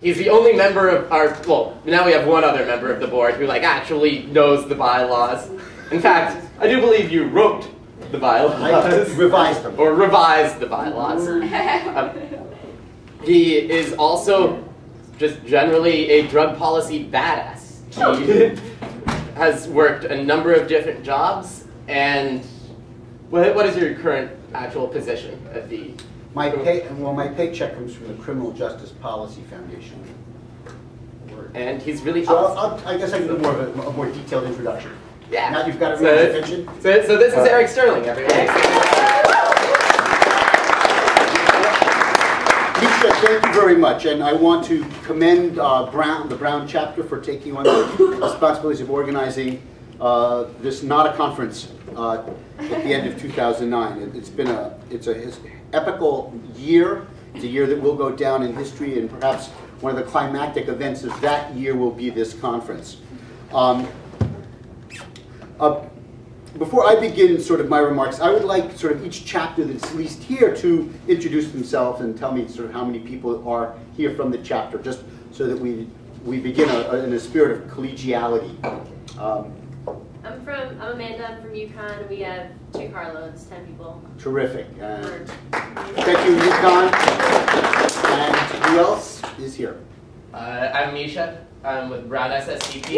He's the only member of our, well, now we have one other member of the board who actually knows the bylaws. In fact, I do believe you wrote the bylaws. I revised them. Or revised the bylaws. He is also just generally a drug policy badass. He has worked a number of different jobs, and what is your current actual position at the... My paycheck comes from the Criminal Justice Policy Foundation. And he's really so awesome. I guess I can do more of a more detailed introduction. Yeah. Now you've got everyone's attention. So this is Eric Sterling, everyone. Misha, thank you very much, and I want to commend the Brown chapter for taking on the responsibilities of organizing this NADA conference at the end of 2009. It's an epical year. It's a year that will go down in history, and perhaps one of the climactic events of that year will be this conference. Before I begin sort of my remarks, I would like sort of each chapter that's at least here to introduce themselves and tell me sort of how many people are here from the chapter, just so that we begin in a spirit of collegiality. I'm Amanda. I'm from UConn. We have 2 carloads, 10 people. Terrific. Thank you, UConn. And who else is here? I'm Misha. I'm with Brown SSDP.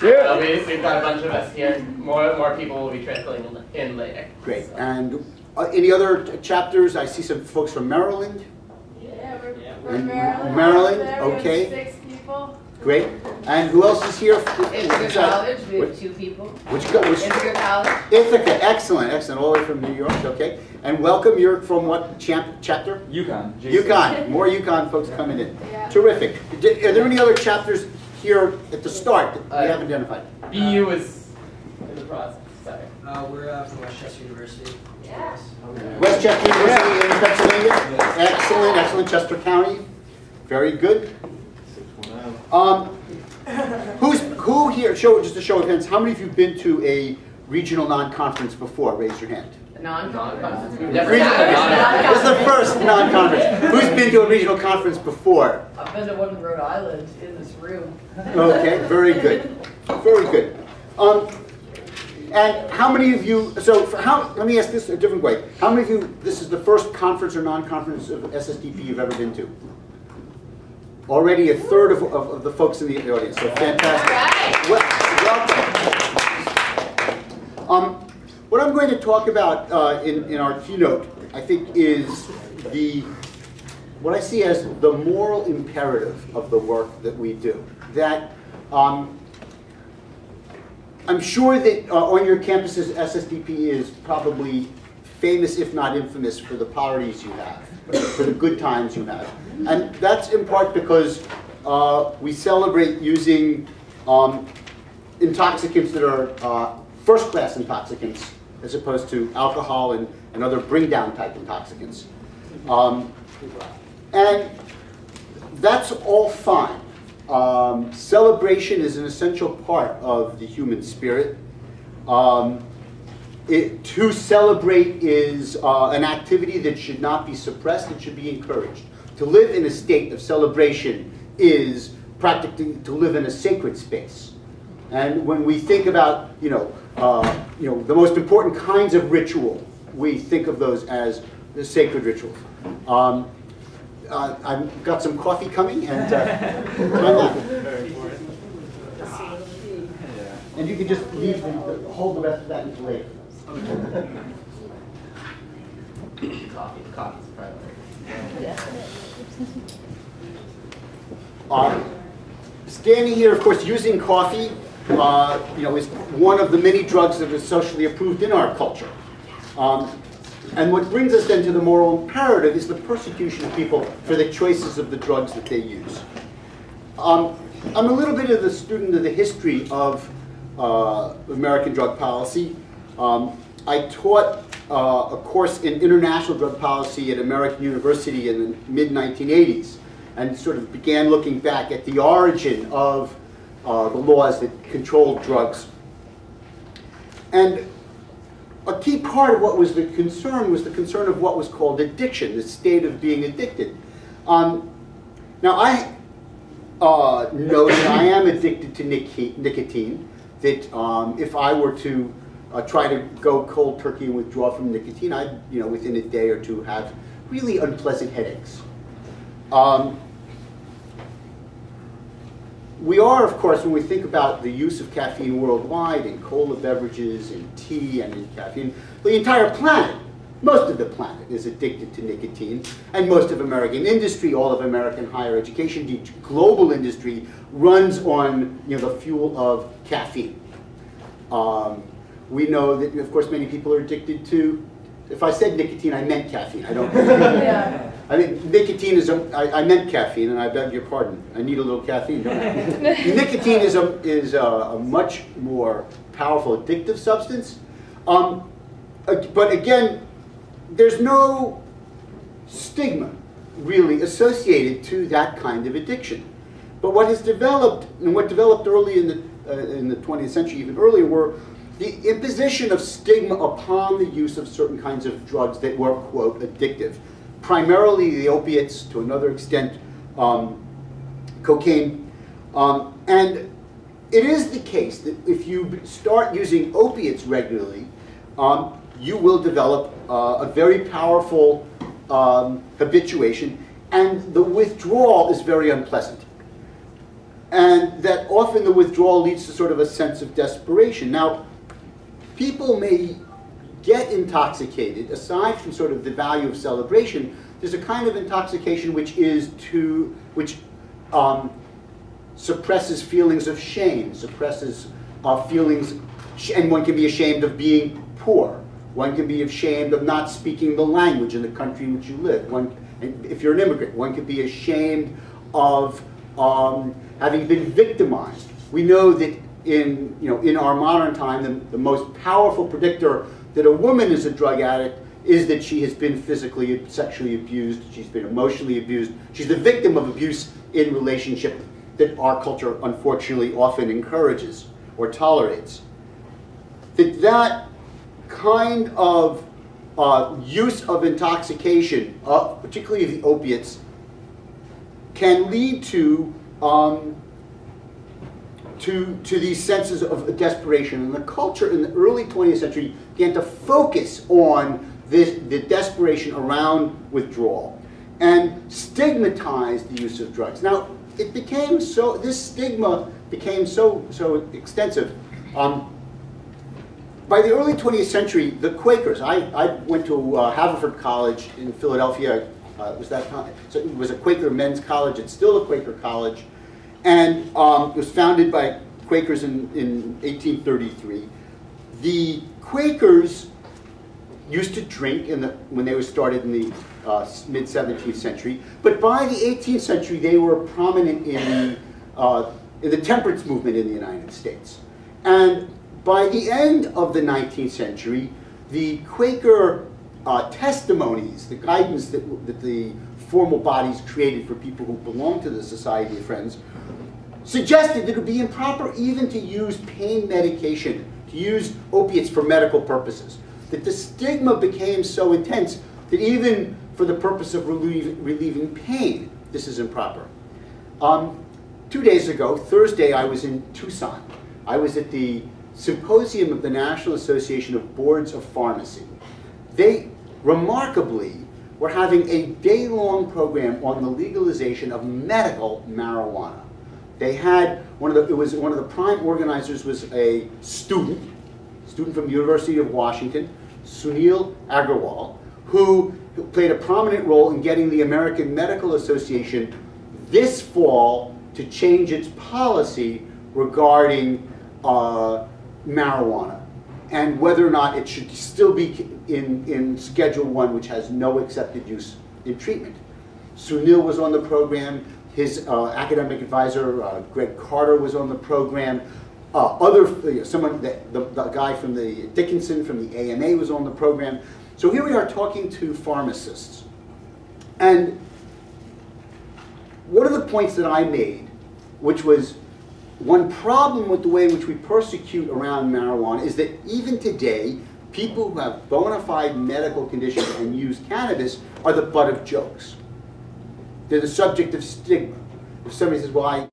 Yeah. We've got a bunch of us here. More people will be trickling in later. Great. So. And any other chapters? I see some folks from Maryland. Yeah, we're Maryland. There Okay. We have 6 people. Great. And who else is here? Ithaca College. We have 2 people. Which Ithaca College. Ithaca. Excellent. Excellent. All the way from New York. Okay. And welcome. You're from what chapter? UConn. UConn. More UConn folks coming in. Yeah. Terrific. Are there any other chapters here at the start that we haven't identified? BU is in the process. Sorry. We're from Westchester University. Yeah. Westchester University in Pennsylvania. Excellent. Excellent. Chester County. Very good. Who here? Just a show of hands. How many of you have been to a regional non-conference before? Raise your hand. Non-conference. This is the first non-conference. Who's been to a regional conference before? I've been to one in Rhode Island in this room. Okay, very good. Very good. And how many of you, let me ask this a different way. How many of you, this is the first conference or non-conference of SSDP you've ever been to? Already a third of the folks in the audience, so fantastic. Welcome. What I'm going to talk about in our keynote, I think, is what I see as the moral imperative of the work that we do. That I'm sure that on your campuses, SSDP is probably famous, if not infamous, for the parties you have, for the good times you have. And that's in part because we celebrate using intoxicants that are first-class intoxicants, as opposed to alcohol and other bring-down type intoxicants. And that's all fine. Celebration is an essential part of the human spirit. To celebrate is an activity that should not be suppressed, it should be encouraged. To live in a state of celebration is practically to live in a sacred space. And when we think about, the most important kinds of ritual, we think of those as the sacred rituals. I've got some coffee coming, and and you can just leave hold the rest of that until later. Coffee's priority. Standing here, of course, using coffee, is one of the many drugs that is socially approved in our culture. And what brings us then to the moral imperative is the persecution of people for the choices of the drugs that they use. I'm a little bit of the student of the history of American drug policy. I taught a course in international drug policy at American University in the mid-1980s, and sort of began looking back at the origin of the laws that controlled drugs. And a key part of what was the concern of what was called addiction, the state of being addicted. Now, know that I am addicted to nicotine, that if I were to try to go cold turkey and withdraw from nicotine, I'd, within a day or two have really unpleasant headaches. We are, of course, when we think about the use of caffeine worldwide in cola beverages, in tea, and in caffeine, the entire planet, most of the planet is addicted to nicotine, and most of American industry, all of American higher education, the global industry runs on the fuel of caffeine. We know that, of course, many people are addicted to, if I said nicotine, I meant caffeine. I don't. Yeah. I mean, nicotine is I meant caffeine, and I beg your pardon. I need a little caffeine, don't I? Nicotine is a much more powerful addictive substance. But again, there's no stigma really associated to that kind of addiction. But what has developed, and what developed early in the 20th century, even earlier, were the imposition of stigma upon the use of certain kinds of drugs that were, quote, addictive. Primarily the opiates, to another extent, cocaine. And it is the case that if you start using opiates regularly, you will develop a very powerful habituation, and the withdrawal is very unpleasant. And that often the withdrawal leads to sort of a sense of desperation. Now, people may get intoxicated, aside from sort of the value of celebration. There's a kind of intoxication which suppresses feelings of shame, suppresses feelings, and one can be ashamed of being poor. One can be ashamed of not speaking the language in the country in which you live. If you're an immigrant, one could be ashamed of having been victimized. We know that in our modern time, the most powerful predictor that a woman is a drug addict is that she has been physically, sexually abused, she's been emotionally abused, she's the victim of abuse in relationship that our culture unfortunately often encourages or tolerates. That kind of use of intoxication, particularly of the opiates, can lead to these senses of desperation. And the culture in the early 20th century began to focus on the desperation around withdrawal and stigmatize the use of drugs. Now, it became so, this stigma became so extensive. By the early 20th century, the Quakers, I went to Haverford College in Philadelphia, so it was a Quaker men's college, it's still a Quaker college, and it was founded by Quakers in 1833. The Quakers used to drink when they were started in the mid-17th century, but by the 18th century they were prominent in the temperance movement in the United States. And by the end of the 19th century, the Quaker testimonies, the guidance that the formal bodies created for people who belonged to the Society of Friends, suggested that it would be improper even to use pain medication, to use opiates for medical purposes. That the stigma became so intense that even for the purpose of relieving pain, this is improper. 2 days ago, Thursday, I was in Tucson. I was at the Symposium of the National Association of Boards of Pharmacy. They, remarkably, were having a day-long program on the legalization of medical marijuana. They had one of the prime organizers was a student from the University of Washington, Sunil Agarwal, who played a prominent role in getting the American Medical Association this fall to change its policy regarding marijuana and whether or not it should still be in Schedule I, which has no accepted use in treatment. Sunil was on the program. His academic advisor, Greg Carter, was on the program. The guy from the Dickinson from the AMA was on the program. So here we are talking to pharmacists. And one of the points that I made, which was one problem with the way in which we persecute around marijuana, is that even today, people who have bona fide medical conditions and use cannabis are the butt of jokes. They're the subject of stigma. if somebody says, well,